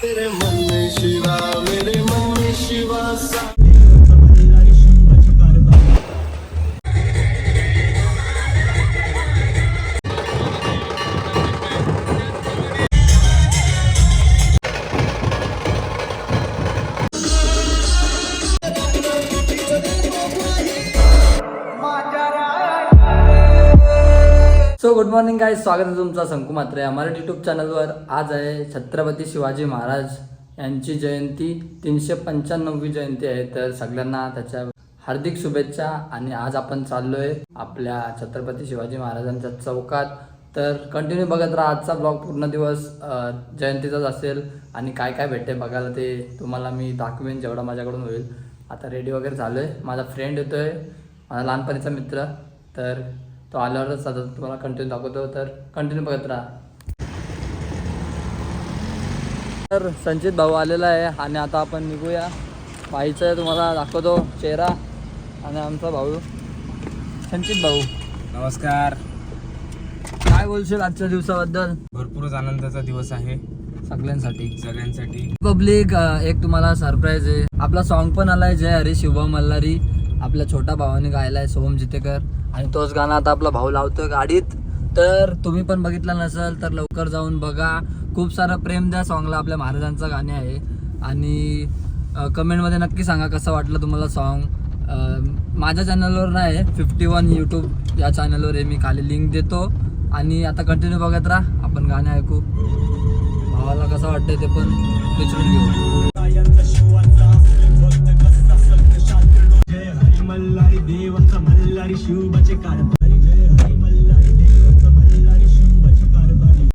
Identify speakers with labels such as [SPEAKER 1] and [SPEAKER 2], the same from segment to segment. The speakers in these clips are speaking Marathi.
[SPEAKER 1] सो गुड मॉर्निंग गाइस, स्वागत आहे तुमचं संकू मात्रे या मराठी यूट्यूब चॅनलवर. आज आहे छत्रपती शिवाजी महाराज यांची जयंती, 395वी जयंती आहे. तर सगळ्यांना त्याच्या हार्दिक शुभेच्छा. आणि आज आपण चाललोय आपल्या छत्रपती शिवाजी महाराजांच्या चौकात. तर कंटिन्यू बघत राहा. आजचा ब्लॉग पूर्ण दिवस जयंतीचाच असेल आणि काय काय भेटते बघायला ते तुम्हाला मी दाखवेन जेवढा माझ्याकडून होईल. आता रेडी वगैरे झालो आहे. माझा फ्रेंड येतोय, माझा लहानपणीचा मित्र. तर तो आल्यावरच आता तुम्हाला कंटिन्यू दाखवतो. तर कंटिन्यू बघत राहा. तर संचित भाऊ आलेला आहे आणि आता आपण निघूया. भाईचं तुम्हाला दाखवतो चेहरा. आणि आमचा भाऊ संचित भाऊ,
[SPEAKER 2] नमस्कार.
[SPEAKER 1] काय बोलशील आजच्या दिवसाबद्दल?
[SPEAKER 2] भरपूरच आनंदाचा दिवस आहे
[SPEAKER 1] सगळ्यांसाठी. पब्लिक एक तुम्हाला सरप्राईज आहे. आपला सॉन्ग पण आलाय, जय हरी शिवभाऊ मल्हारी. आपल्या छोट्या भावाने गायलाय, सोहम जितेकर. आणि तोच गाणं आता आपला भाऊ लावतोय गाडीत. तर तुम्ही पण बघितलं नसेल तर लवकर जाऊन बघा. खूप सारं प्रेम द्या सॉन्गला. आपल्या महाराजांचं गाणे आहे. आणि कमेंटमध्ये नक्की सांगा कसं वाटलं तुम्हाला सॉन्ग. माझ्या चॅनलवर नाही, 51 यूट्यूब या चॅनलवर आहे. मी खाली लिंक देतो. आणि आता कंटिन्यू बघत राहा. आपण गाणे ऐकू. भावाला कसं वाटतंय ते पण विचारून घेऊ.
[SPEAKER 3] मल्हारी देवाचा मल्हारी शिवबाचे कारभारी, जय हरी मल्हारी देवाचा मल्हारी शिवबाचे कारभारी.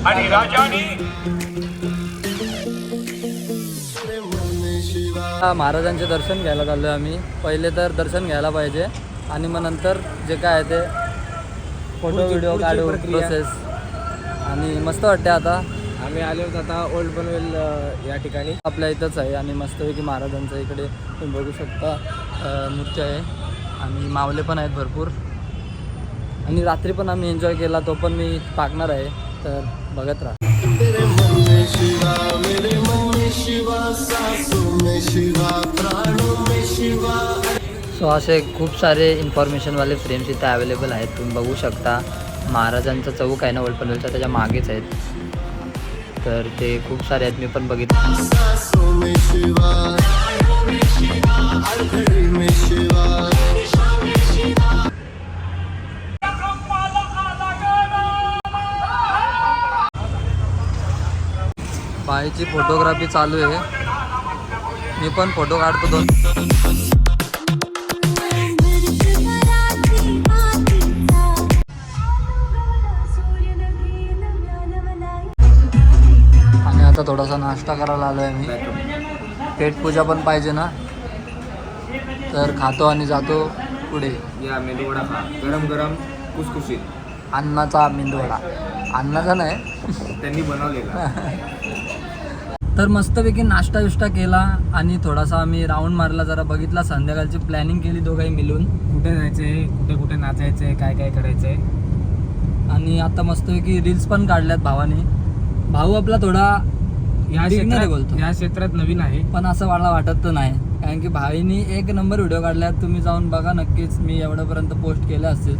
[SPEAKER 3] आणि राजाने
[SPEAKER 1] महाराजांचे दर्शन घ्यायला चाललोय आम्ही. पहिले तर दर्शन घ्यायला पाहिजे आणि मग नंतर जे काय आहे ते फोटो व्हिडिओ काढू प्रोसेस. आणि मस्त वाटते. आता
[SPEAKER 2] आम्ही आलो आता ओल्ड पनवेल या ठिकाणी.
[SPEAKER 1] आपल्या इथंच आहे आणि मस्तपैकी महाराजांचं इकडे तुम्ही बघू शकता मूर्ती आहे. आणि मावले पण आहेत भरपूर. आणि रात्री पण आम्ही एन्जॉय केला, तो पण मी टाकणार आहे. तर बघत राहा. सो असे खूप सारे इन्फॉर्मेशनवाले फ्रेम्स इथे अवेलेबल आहेत. तुम्ही बघू शकता. महाराजांचा चौक आहे ना ओल्ड पनवेलचा, त्याच्या मागेच आहेत. तर ते खूप सारे आहेत, मी पण बघितलं. बाईची फोटोग्राफी चालू आहे. मी पण फोटो काढतो दोन. आता थोडासा नाश्ता करायला आलो आहे मी. पेटपूजा पण पाहिजे ना, तर खातो आणि जातो पुढे.
[SPEAKER 2] या मेंदूवडा खा, गरम गरम कुसकुशीत.
[SPEAKER 1] अन्नाचा मेंदूवडा, अन्नाचा नाही
[SPEAKER 2] त्यांनी बनवलेला.
[SPEAKER 1] तर मस्तपैकी नाश्ता विष्टा केला आणि थोडासा आम्ही राऊंड मारला, जरा बघितला. संध्याकाळची प्लॅनिंग केली दोघाही मिळून.
[SPEAKER 2] कुठे जायचंय, कुठे कुठे नाचायचंय, काय काय करायचंय.
[SPEAKER 1] आणि आता मस्तपैकी रील्स पण काढल्यात भावाने. भाऊ आपला थोडा
[SPEAKER 2] या क्षेत्रात नवीन आहे,
[SPEAKER 1] पण असं मला वाटत तर नाही. कारण की भाईनी एक नंबर व्हिडिओ काढल्यात. तुम्ही जाऊन बघा नक्कीच. मी एवढ्यापर्यंत पोस्ट केले असतील,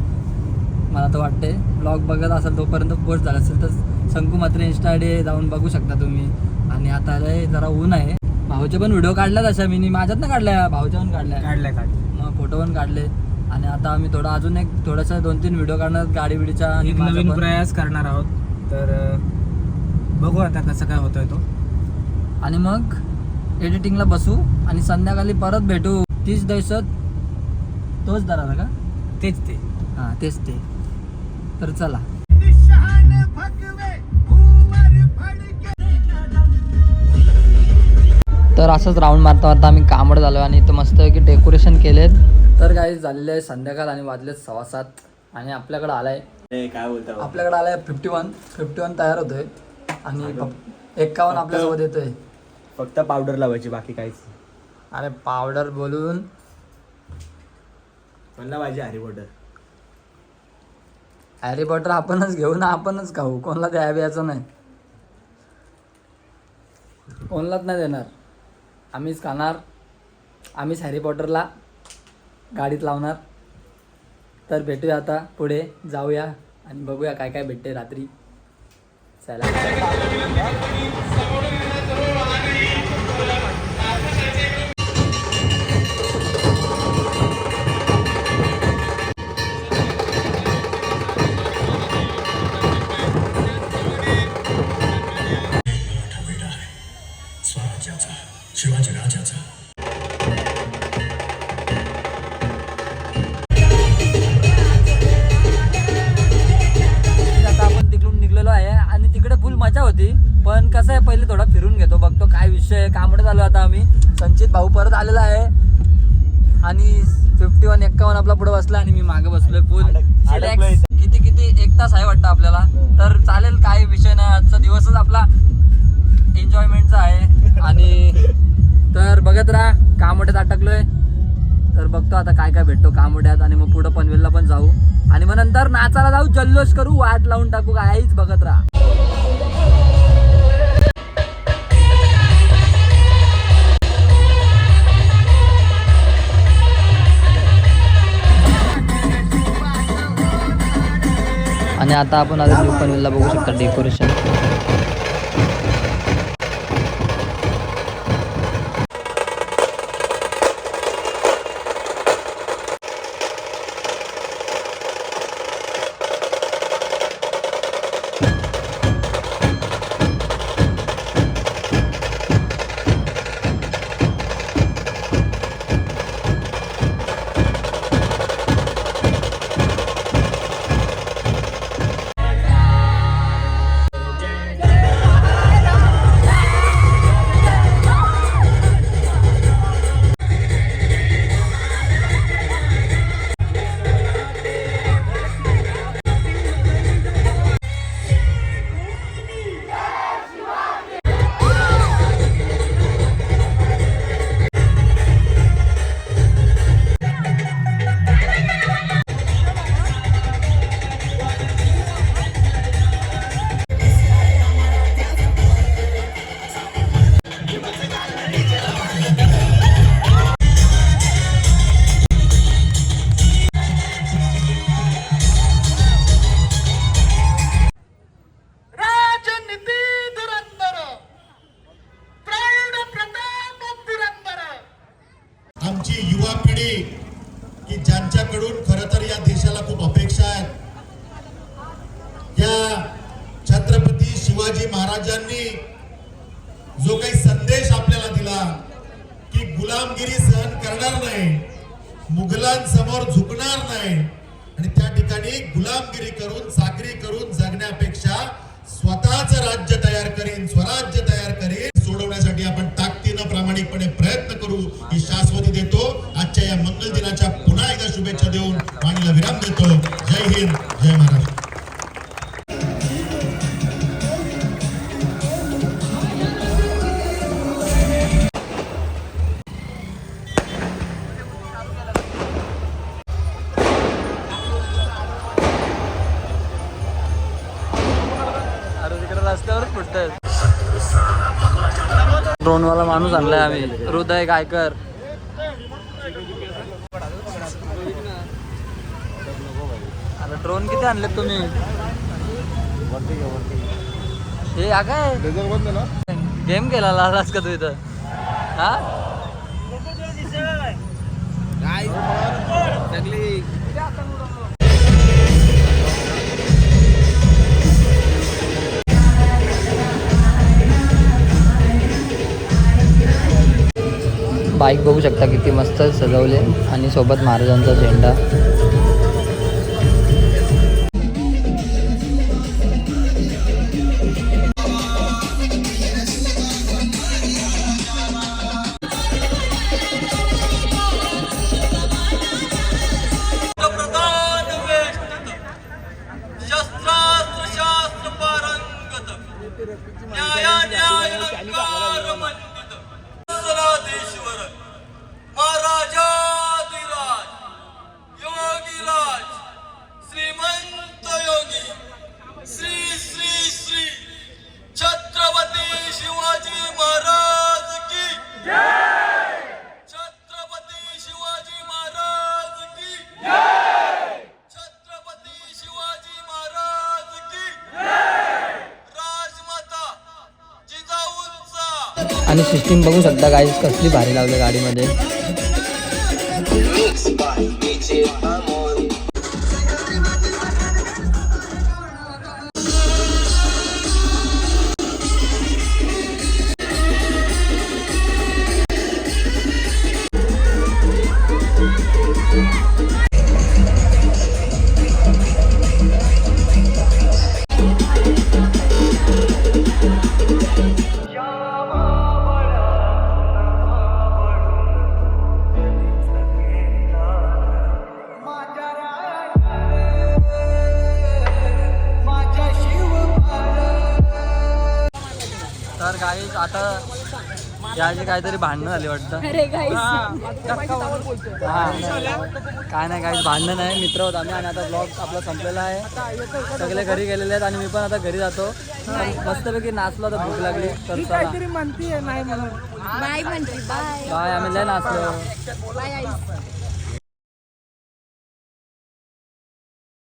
[SPEAKER 1] मला तर वाटते. ब्लॉग बघत असेल तोपर्यंत पोस्ट झाला असेल. तर संकू मात्रे इंस्टा आयडी जाऊन बघू शकता तुम्ही. आणि आता जरा ऊन आहे. भाऊचे पण व्हिडिओ काढल्यात अशा मी माझ्यात ना काढल्या, भाऊच्या पण काढल्या. मग फोटो पण काढले. आणि आता आम्ही थोडा अजून एक थोडासा 2-3 व्हिडिओ काढणार गाडी बिडीचा.
[SPEAKER 2] नवीन प्रयास करणार आहोत. तर बघू आता कसं काय होतोय तो.
[SPEAKER 1] आणि मग एडिटिंगला बसू आणि संध्याकाळी परत भेटू. तीच दहशत तोच दरा का?
[SPEAKER 2] तेच ते.
[SPEAKER 1] हां तेच ते. तर चला. तर असंच राऊंड मारता मारता आम्ही कामड झालो आणि इथं मस्त की डेकोरेशन केलेत. तर काही झालेलं आहे संध्याकाळ आणि वाजलेत 7:15. आणि आपल्याकडे आलाय
[SPEAKER 2] काय बोलतो,
[SPEAKER 1] आपल्याकडे आलाय 51 तयार होतोय. आणि 51 आपल्यासोबत येतोय.
[SPEAKER 2] फक्त पावडर लावायची, बाकी काहीच.
[SPEAKER 1] अरे पावडर बोलून
[SPEAKER 2] म्हणला पाहिजे हरी पावडर.
[SPEAKER 1] हॅरी पॉटर आपणच घेऊ ना, आपणच खाऊ. कोणाला द्या याचं नाही, कोणालाच नाही देणार. आम्हीच खाणार, आम्हीच हॅरी पॉटरला गाडीत लावणार. तर भेटूया आता, पुढे जाऊया आणि बघूया काय काय भेटते रात्री. चला.
[SPEAKER 3] स्वराज्याचा, शिवाजी राजाचा.
[SPEAKER 1] आता आपण तिकडून निघलेलो आहे आणि तिकडे फुल मजा होती. पण कसं आहे, पहिले थोडा फिरून घेतो, बघतो काय विषय आहे. कामडे चालू आता आम्ही. संचित भाऊ परत आलेला आहे आणि 51 आपला पुढे बसला आणि मी मागे बसलोय. फुल रिलॅक्स. किती 1 तास आहे वाटतं आपल्याला. तर चालेल, काय विषय नाही. आजचा दिवसच आपला एन्जॉयमेंटचा आहे. आणि तर बघत राहा, कामोड्यात अटकलोय. तर बघतो आता काय काय भेटतो कामोड्यात. आणि मग पुढं पनवेलला पण जाऊ आणि मग नंतर नाचायला जाऊ, जल्लोष करू, वाट लावून टाकू. काहीच बघत राहा. आणि आता आपण आलो न्यू पनवेलला, बघू शकता डेकोरेशन.
[SPEAKER 3] आमची युवा पिढी की ज्यांच्याकडून खरं तर या देशाला खूप अपेक्षा आहेत. या छत्रपती शिवाजी महाराजांनी जो काही संदेश आपल्याला दिला की गुलामगिरी सहन करणार नाही, मुघलांसमोर झुकणार नाही आणि त्या ठिकाणी गुलामगिरी करून, चाकरी करून जगण्यापेक्षा स्वतःच राज्य तयार करीन, स्वराज्य तयार करीन, सोडवण्यासाठी आपण ताकदीनं प्रामाणिकपणे प्रयत्न करू ही शाश्वती देतो. आजच्या या मंगल दिनाच्या पुन्हा एकदा शुभेच्छा देऊन वाणीला विराम देतो. जय हिंद, जय महाराष्ट्र.
[SPEAKER 1] रस्त्यावरच फुटतंय. ड्रोनवाला माणूस आणलाय आम्ही, हृदय गायकर. अरे ड्रोन किती आणलेत तुम्ही? हे काय गेम केला लालास का तू इथं? हा बाईक बघू शकता किती मस्त सजवले आणि सोबत महाराजांचा झेंडा.
[SPEAKER 4] महाराजाधिराज योगीराज श्रीमंत
[SPEAKER 1] आणि सिस्टीम बघू शकता गाईज कसली भारी लावली गाडीमध्ये. तर गाईज आता याची काहीतरी भांडणं झाली वाटतं.
[SPEAKER 4] अरे गाईस
[SPEAKER 1] हा काय नाही गाईज भांडणं नाही, मित्र होत आम्ही. आणि आता ब्लॉग आपला संपलेला आहे, सगळे घरी गेलेले आहेत आणि मी पण आता घरी जातो. मस्तपैकी नाचलो, आता भूक लागली तर चला
[SPEAKER 4] नाही म्हणते बाय
[SPEAKER 1] बाय. आम्ही लय नाचलो.
[SPEAKER 4] बाय गाईस.